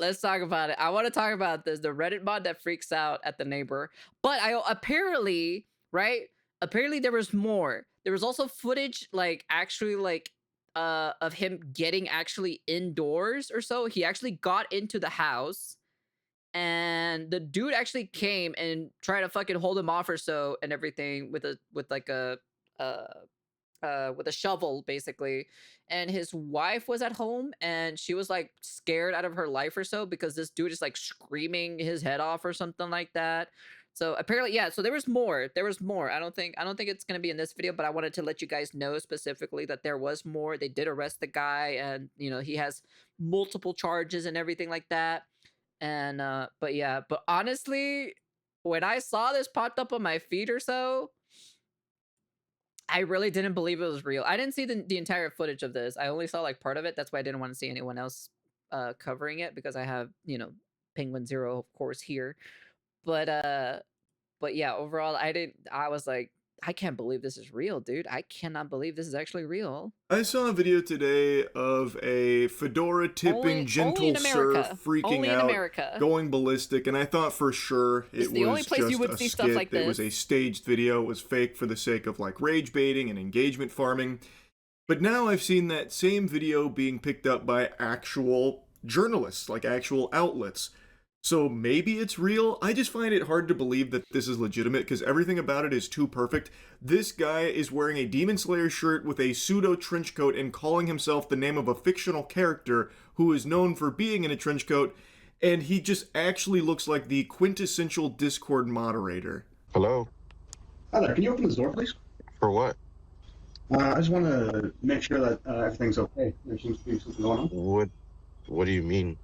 let's talk about it. I want to talk about this, the Reddit mod that freaks out at the neighbor. But I apparently, right? Apparently there was more. There was also footage like actually like of him getting actually indoors or so. He actually got into the house and the dude actually came and tried to fucking hold him off or so and everything with uh with a shovel basically, and his wife was at home and she was like scared out of her life or so because this dude is like screaming his head off or something like that. So apparently, yeah, so there was more. I don't think it's going to be in this video, but I wanted to let you guys know specifically that there was more. They did arrest the guy, and he has multiple charges and everything like that. And but yeah, but honestly, when I saw this popped up on my feed or so, I really didn't believe it was real. I didn't see the entire footage of this. I only saw like part of it. That's why I didn't want to see anyone else covering it, because I have, Penguin Zero, of course, here. But yeah, overall, I was like, I can't believe this is real, dude. I cannot believe this is actually real. I saw a video today of a fedora tipping gentle surf freaking out, going ballistic, and I thought for sure it was just a skit. It was a staged video. It was fake for the sake of like rage baiting and engagement farming. But now I've seen that same video being picked up by actual journalists, like actual outlets. So maybe it's real. I just find it hard to believe that this is legitimate because everything about it is too perfect. This guy is wearing a Demon Slayer shirt with a pseudo trench coat and calling himself the name of a fictional character who is known for being in a trench coat, and he just actually looks like the quintessential Discord moderator. Hello? Hi there, can you open this door, please? For what? I just want to make sure that everything's okay. There seems to be something going on. What do you mean?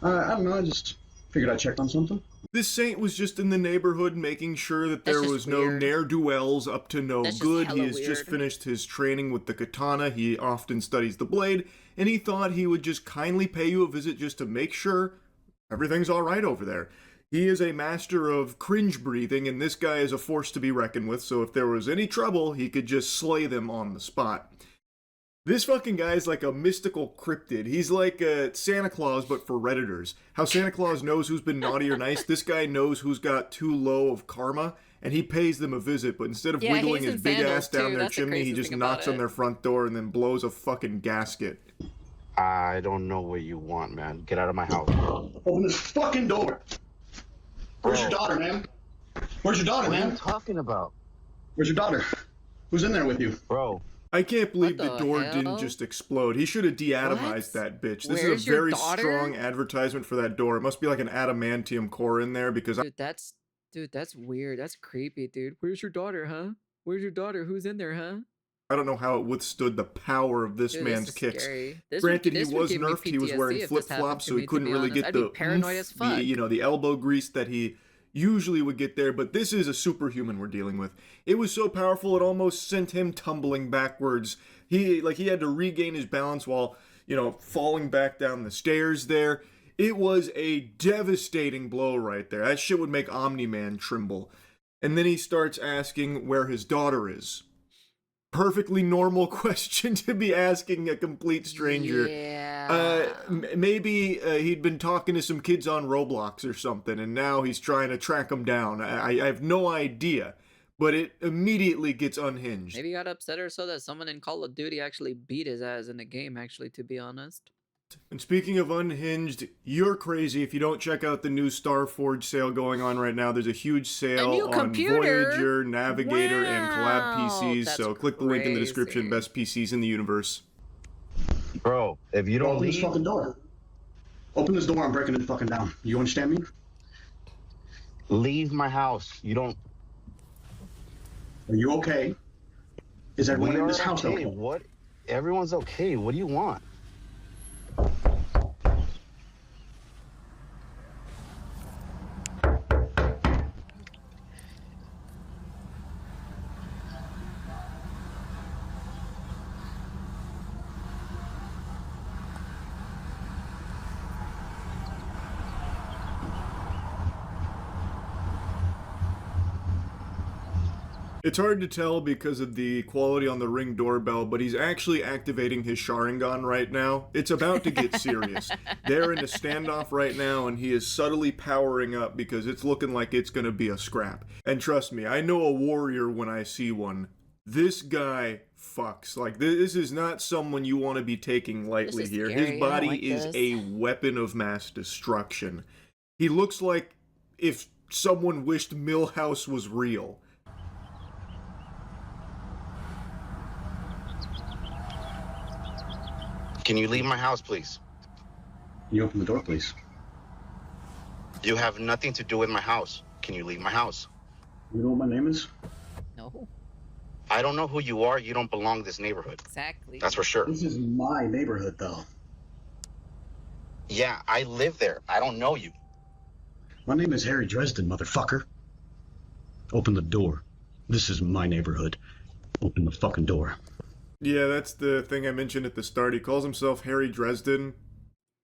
I don't know, I just figured I'd check on something. This saint was just in the neighborhood making sure that there was no ne'er-do-wells up to no good. He has just finished his training with the katana. He often studies the blade, and he thought he would just kindly pay you a visit just to make sure everything's all right over there. He is a master of cringe breathing, and this guy is a force to be reckoned with, so if there was any trouble, he could just slay them on the spot. This fucking guy is like a mystical cryptid. He's like Santa Claus, but for Redditors. How Santa Claus knows who's been naughty or nice, this guy knows who's got too low of karma, and he pays them a visit, but instead of wiggling his big ass down their chimney, he just knocks on their front door and then blows a fucking gasket. I don't know what you want, man. Get out of my house. Open this fucking door. Where's your daughter, man? Where's your daughter, man? What are you talking about? Where's your daughter? Who's in there with you? Bro. I can't believe the door didn't just explode. He should have de-atomized that bitch. This is a very strong advertisement for that door. It must be like an adamantium core in there because Dude, that's weird. That's creepy, dude. Where's your daughter, huh? Where's your daughter? Who's in there, huh? I don't know how it withstood the power of this man's kicks. Granted, he was nerfed. He was wearing flip-flops, so he couldn't really get the elbow grease that he usually would get there, but this is a superhuman we're dealing with. It was so powerful it almost sent him tumbling backwards. He had to regain his balance while, falling back down the stairs there. It was a devastating blow right there. That shit would make Omni-Man tremble. And then he starts asking where his daughter is. Perfectly normal question to be asking a complete stranger. Yeah. Maybe he'd been talking to some kids on Roblox or something, and now he's trying to track them down. I have no idea, but it immediately gets unhinged. Maybe he got upset or so that someone in Call of Duty actually beat his ass in the game, actually, to be honest. And speaking of unhinged, you're crazy if you don't check out the new Starforge sale going on right now. There's a huge sale on Voyager, Navigator, and Collab PCs, so click the link in the description. Best PCs in the universe. Bro, if you don't open this fucking door. Open this door, I'm breaking it fucking down. You understand me? Leave my house. You don't... Are you okay? Is everyone in this house okay? What? Everyone's okay. What do you want? It's hard to tell because of the quality on the Ring doorbell, but he's actually activating his Sharingan right now. It's about to get serious. They're in a standoff right now, and he is subtly powering up because it's looking like it's gonna be a scrap. And trust me, I know a warrior when I see one. This guy fucks. Like, this is not someone you want to be taking lightly here. Scary. His body like is this. a weapon of mass destruction. He looks like if someone wished Millhouse was real. Can you leave my house, please? Can you open the door, please? You have nothing to do with my house. Can you leave my house? You know what my name is? No. I don't know who you are. You don't belong to this neighborhood. Exactly. That's for sure. This is my neighborhood, though. Yeah, I live there. I don't know you. My name is Harry Dresden, motherfucker. Open the door. This is my neighborhood. Open the fucking door. Yeah, that's the thing I mentioned at the start. He calls himself Harry Dresden,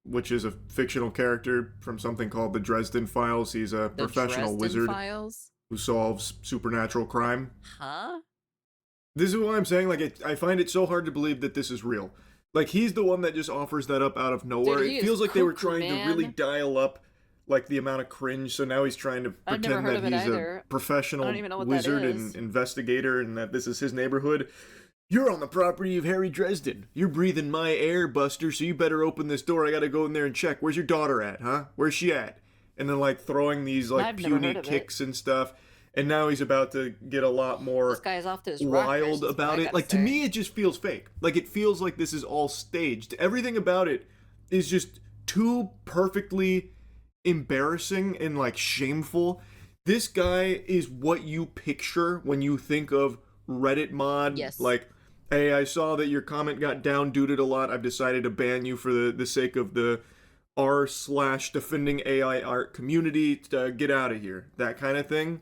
which is a fictional character from something called the Dresden Files. He's a professional wizard who solves supernatural crime. Huh? This is what I'm saying. Like, I find it so hard to believe that this is real. Like, he's the one that just offers that up out of nowhere. Dude, it feels like they were trying to really dial up, like, the amount of cringe. So now he's trying to pretend that he's a professional wizard and investigator, and that this is his neighborhood. You're on the property of Harry Dresden. You're breathing my air, Buster, so you better open this door. I gotta go in there and check. Where's your daughter at, huh? Where's she at? And then, like, throwing these, like, puny kicks and stuff. And now he's about to get a lot more this guy's off to his wild about it. Like, to me, it just feels fake. Like, it feels like this is all staged. Everything about it is just too perfectly embarrassing and, like, shameful. This guy is what you picture when you think of Reddit mod. Yes. Like, hey, I saw that your comment got down-duded a lot. I've decided to ban you for the sake of the r/defending AI art community. To get out of here. That kind of thing.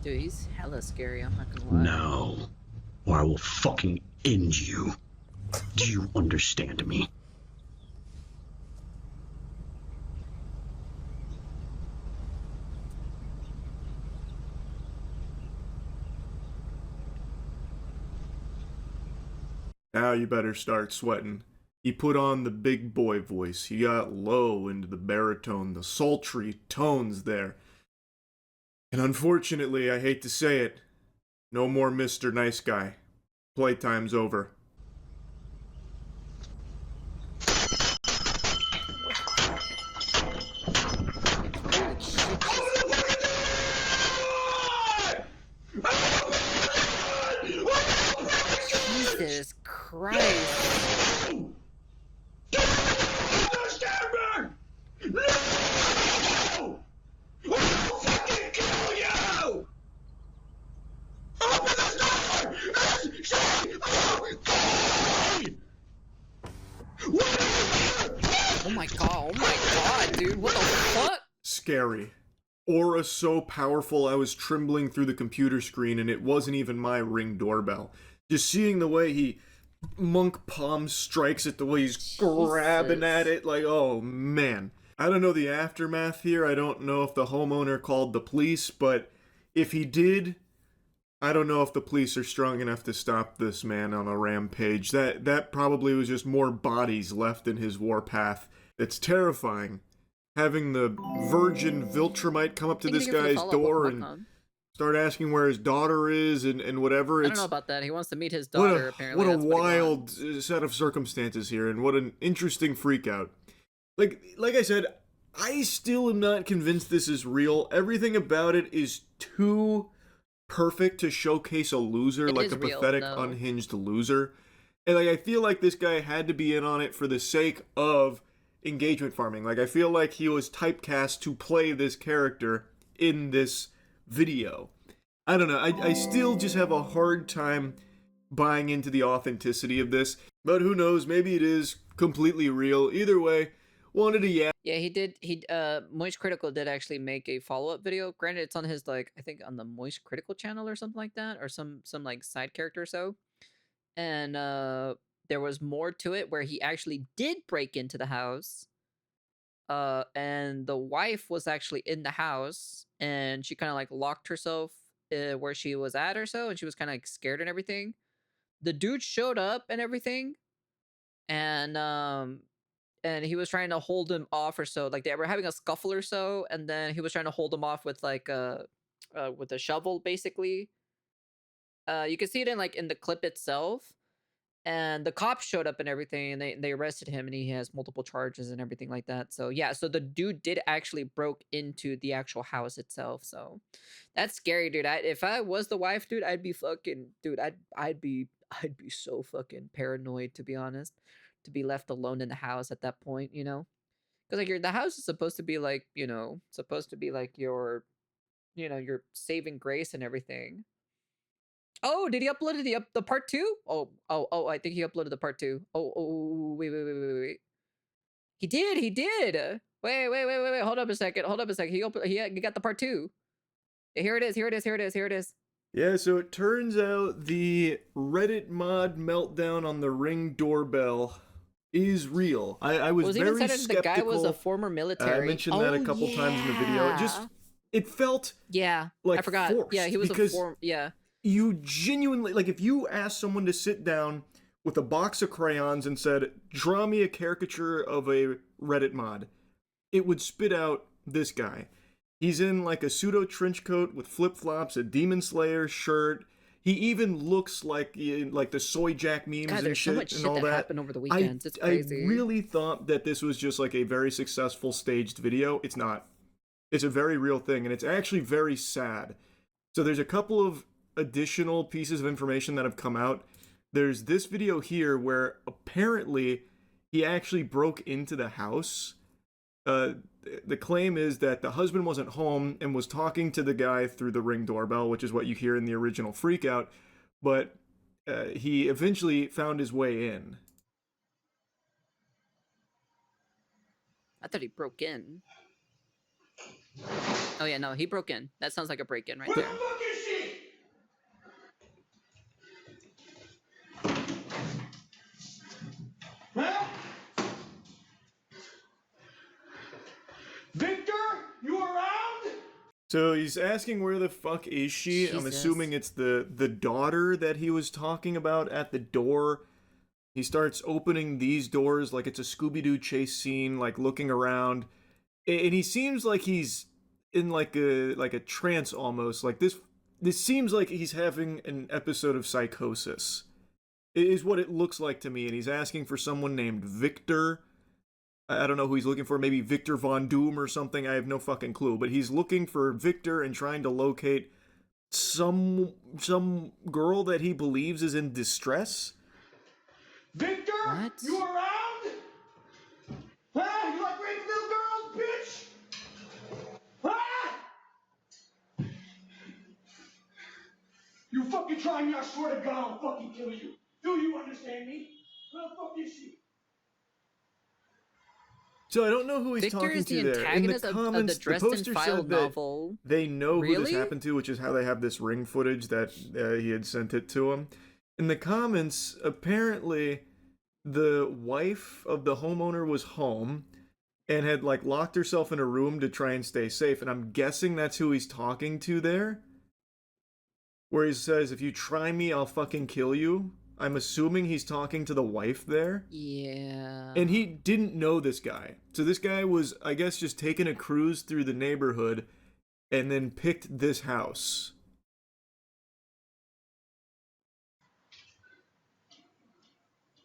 Dude, he's hella scary, I'm not gonna lie. No, or I will fucking end you. Do you understand me? Now you better start sweating. He put on the big boy voice. He got low into the baritone, the sultry tones there. And unfortunately, I hate to say it, no more Mr. Nice Guy. Playtime's over. Jesus Christ. Oh my god, dude, what the fuck? Scary. Aura so powerful I was trembling through the computer screen and it wasn't even my Ring doorbell. Just seeing the way he monk palm strikes it, the way he's grabbing at it, like, oh man. I don't know the aftermath here. I don't know if the homeowner called the police, but if he did, I don't know if the police are strong enough to stop this man on a rampage. That probably was just more bodies left in his warpath. It's terrifying. Having the virgin Viltrumite come up to this guy's door and start asking where his daughter is and whatever. I don't know about that. He wants to meet his daughter, apparently. What a wild set of circumstances here, and what an interesting freakout. Like I said, I still am not convinced this is real. Everything about it is too perfect to showcase a loser, like a pathetic, unhinged loser. And like, I feel like this guy had to be in on it for the sake of engagement farming. Like, I feel like he was typecast to play this character in this video. I don't know. I still just have a hard time buying into the authenticity of this. But who knows? Maybe it is completely real. Either way, wanted to Yeah, he did. Moist Critical did actually make a follow-up video. Granted, it's on his, like, I think on the Moist Critical channel or something like that, or some like side character or so. And there was more to it where he actually did break into the house. And the wife was actually in the house, and she kind of like locked herself where she was at or so, and she was kind of like scared and everything. The dude showed up and everything, and he was trying to hold him off or so. Like they were having a scuffle or so, and then he was trying to hold him off with like with a shovel, basically. You can see it in the clip itself. And the cops showed up and everything, and they arrested him, and he has multiple charges and everything like that. So yeah, so the dude did actually broke into the actual house itself. So that's scary, dude. If I was the wife, dude, I'd be fucking, dude, I'd be so fucking paranoid, to be honest, to be left alone in the house at that point, you know? Because like the house is supposed to be like, you know, supposed to be like your, you know, your saving grace and everything. Oh, did he upload the part 2? Oh, I think he uploaded the part 2. Oh, wait. He did. Wait. Hold up a second. He got the part 2. Here it is. Yeah, so it turns out the Reddit mod meltdown on the Ring doorbell is real. I was very skeptical. The guy was a former military. I mentioned that a couple times in the video. It felt like I forgot. Forced yeah, he was you genuinely, like, if you asked someone to sit down with a box of crayons and said, draw me a caricature of a Reddit mod, it would spit out this guy. He's in like a pseudo trench coat with flip-flops, a Demon Slayer shirt. He even looks like the soy jack memes and shit, so much and shit all that that. happened over the weekends. It's crazy. I really thought that this was just like a very successful staged video. It's not. It's a very real thing, and it's actually very sad. So there's a couple of additional pieces of information that have come out. There's this video here where apparently he actually broke into the house. The claim is that the husband wasn't home and was talking to the guy through the Ring doorbell, which is what you hear in the original Freakout, but he eventually found his way in. I thought he broke in. Oh yeah, no, he broke in. That sounds like a break-in right there. Where the fuck is she? Huh? Victor, you around? So he's asking where the fuck is she? Jesus. I'm assuming it's the daughter that he was talking about at the door. He starts opening these doors like it's a Scooby-Doo chase scene, like looking around. And he seems like he's in like a trance almost. Like this seems like he's having an episode of psychosis. It is what it looks like to me. And he's asking for someone named Victor. I don't know who he's looking for. Maybe Victor Von Doom or something. I have no fucking clue. But he's looking for Victor and trying to locate some girl that he believes is in distress. Victor, what? You around? Huh? You like raping little girls, bitch? Huh? You fucking try me, I swear to God I'll fucking kill you. Do you understand me? Where the fuck is she? So I don't know who he's Victor talking is to the there. In the antagonist comments, of the Dresden poster file said that novel. they know who this Really? happened to, which is how they have this Ring footage that he had sent it to him. In the comments, apparently the wife of the homeowner was home and had like locked herself in a room to try and stay safe, and I'm guessing that's who he's talking to there. Where he says, if you try me, I'll fucking kill you. I'm assuming he's talking to the wife there. Yeah. And he didn't know this guy. So this guy was, I guess, just taking a cruise through the neighborhood and then picked this house.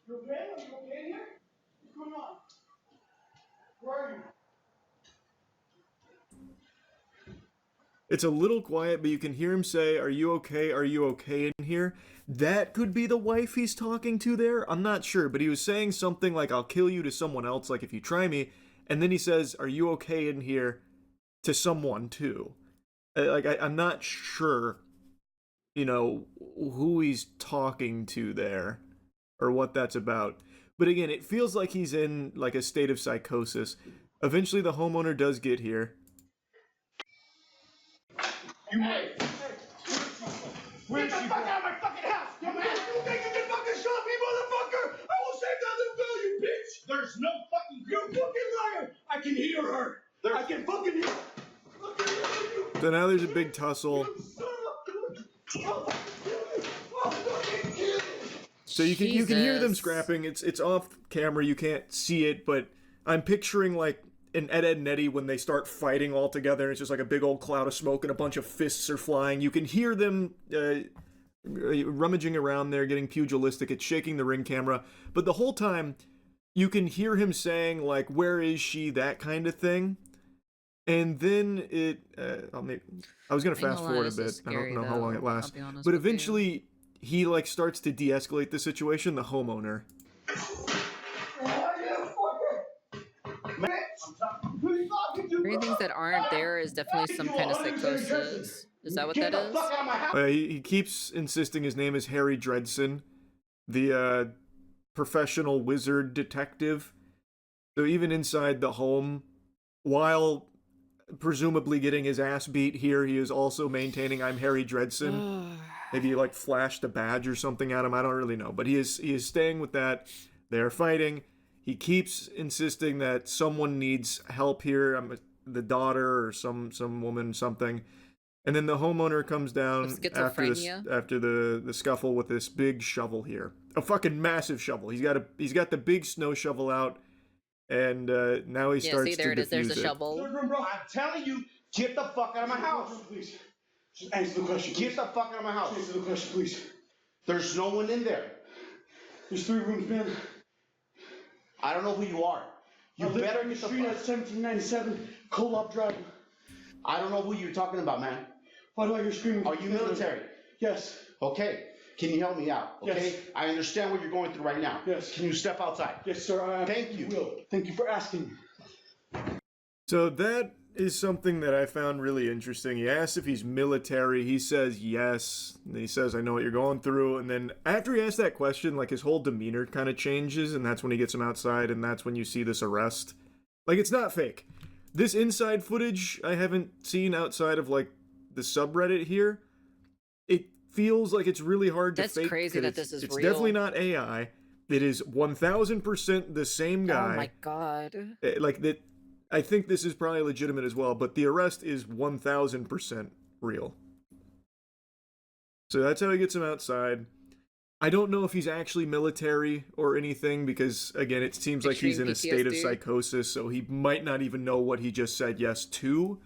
You okay? Are you okay here? What's going on? Where are you? It's a little quiet, but you can hear him say, are you okay? Are you okay in here? That could be the wife he's talking to there. I'm not sure, but he was saying something like, I'll kill you to someone else, like if you try me. And then he says, are you okay in here to someone too? I'm not sure, you know, who he's talking to there or what that's about. But again, it feels like he's in like a state of psychosis. Eventually the homeowner does get here. You hey, get the fuck out of my fucking house! Dumbass! You think you can fucking shot me, motherfucker? I will save that little girl, you bitch! There's no fucking... You fucking liar! I can hear her. I can fucking hear her. So now there's a big tussle. So you can hear them scrapping. It's off camera. You can't see it, but I'm picturing like an Ed, Edd n Eddy when they start fighting all together. It's just like a big old cloud of smoke and a bunch of fists are flying. You can hear them rummaging around there, getting pugilistic. It's shaking the ring camera, but the whole time you can hear him saying like, "Where is she?" That kind of thing. And then it, I was gonna fast forward a bit. I don't know how long it lasts, but eventually he like starts to de-escalate the situation. The homeowner. Hearing things that aren't there is definitely some kind of psychosis. Is that what that is? He keeps insisting his name is Harry Dresden, the professional wizard detective. So even inside the home, while presumably getting his ass beat here, he is also maintaining I'm Harry Dresden. Maybe he like flashed a badge or something at him. I don't really know, but he is staying with that. They are fighting. He keeps insisting that someone needs help here. The daughter or some woman, something. And then the homeowner comes down after the scuffle with this big shovel here, a fucking massive shovel. He's got the big snow shovel out. And now he starts to defuse it. There's a shovel. I'm telling you, get the fuck out of my house. Please. Just answer the question. Get the fuck out of my house. Answer the question, please. There's no one in there. There's 3 rooms, man. I don't know who you are. You better get the street at 1797 Co-op Drive. I don't know who you're talking about, man. Why do I hear screaming? Are you military? Yes. Okay. Can you help me out? Okay. Yes. I understand what you're going through right now. Yes. Can you step outside? Yes, sir. Thank you. Will. Thank you for asking. So that is something that I found really interesting. He asks if he's military. He says yes. And he says, I know what you're going through. And then after he asks that question, like his whole demeanor kind of changes. And that's when he gets him outside. And that's when you see this arrest. Like, it's not fake. This inside footage I haven't seen outside of like the subreddit here. It feels like it's really hard to fake. That's crazy that this is real. It's definitely not AI. It is 1000% the same guy. Oh my god. Like that. I think this is probably legitimate as well, but the arrest is 1000% real. So that's how he gets him outside. I don't know if he's actually military or anything because, again, it seems like he's in a state of psychosis, so he might not even know what he just said yes to.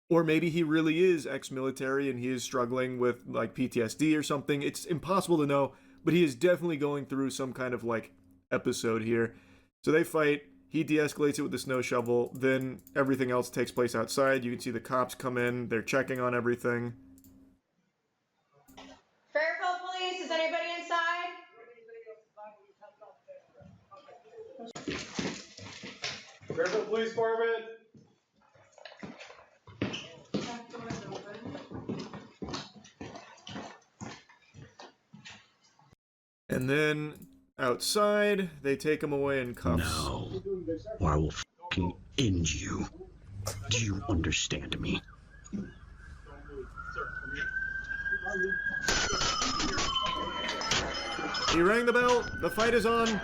Or maybe he really is ex-military and he is struggling with, like, PTSD or something. It's impossible to know, but he is definitely going through some kind of, like, episode here. So they fight. He de-escalates it with the snow shovel. Then everything else takes place outside. You can see the cops come in. They're checking on everything. Fairfield Police, is anybody inside? Fairfield Police Department. And then outside, they take him away in cuffs. No, or I will fucking end you. Do you understand me? He rang the bell. The fight is on.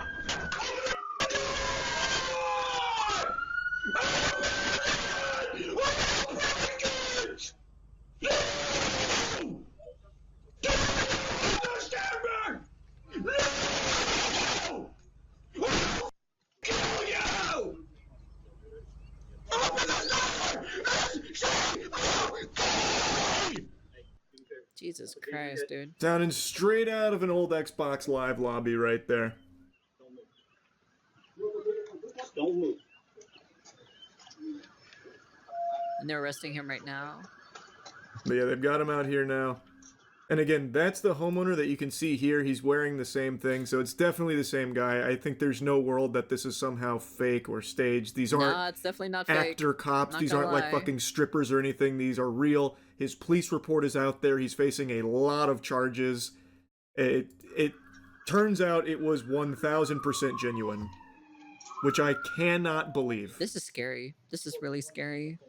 Jesus Christ, dude. Sounding straight out of an old Xbox Live lobby right there. Don't move. And they're arresting him right now. But yeah, they've got him out here now. And again, that's the homeowner that you can see here. He's wearing the same thing, so it's definitely the same guy. I think there's no world that this is somehow fake or staged. These aren't it's definitely not fake. actor cops. These aren't like fucking strippers or anything. These are real. His police report is out there. He's facing a lot of charges. It turns out it was 1000% genuine, which I cannot believe. This is scary. This is really scary.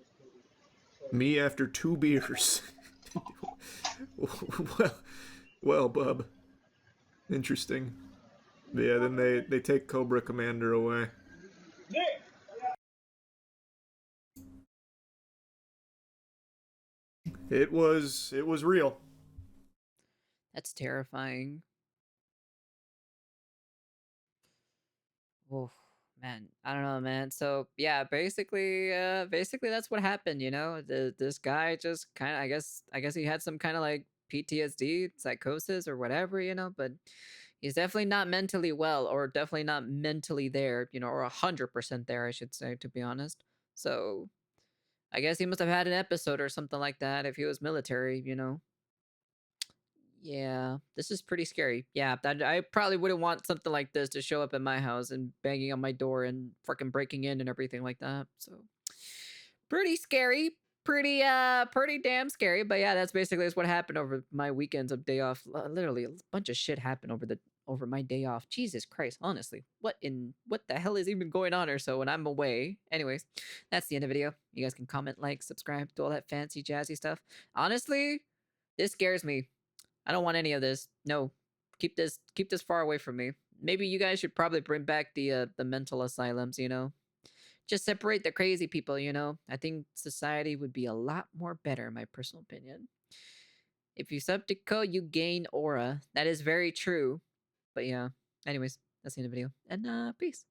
Me after 2 beers. well, bub. Interesting. But yeah, then they take Cobra Commander away. It was real. That's terrifying. Oh man, I don't know, man. So yeah, basically that's what happened. You know, this guy just kind of, I guess he had some kind of like PTSD, psychosis, or whatever. You know, but he's definitely not mentally well, or definitely not mentally there. You know, or 100% there, I should say, to be honest. So I guess he must have had an episode or something like that if he was military. You know. Yeah, this is pretty scary. Yeah, I probably wouldn't want something like this to show up at my house and banging on my door and fucking breaking in and everything like that. So, pretty scary. Pretty damn scary. But yeah, that's basically what happened over my weekends of day off. Literally, a bunch of shit happened over my day off. Jesus Christ, honestly, what the hell is even going on or so when I'm away? Anyways, that's the end of the video. You guys can comment, like, subscribe, do all that fancy jazzy stuff. Honestly, this scares me. I don't want any of this. No, keep this far away from me. Maybe you guys should probably bring back the mental asylums. You know, just separate the crazy people. You know, I think society would be a lot more better, in my personal opinion. If you sub to code, you gain aura. That is very true. But yeah. Anyways, that's the end of the video, and peace.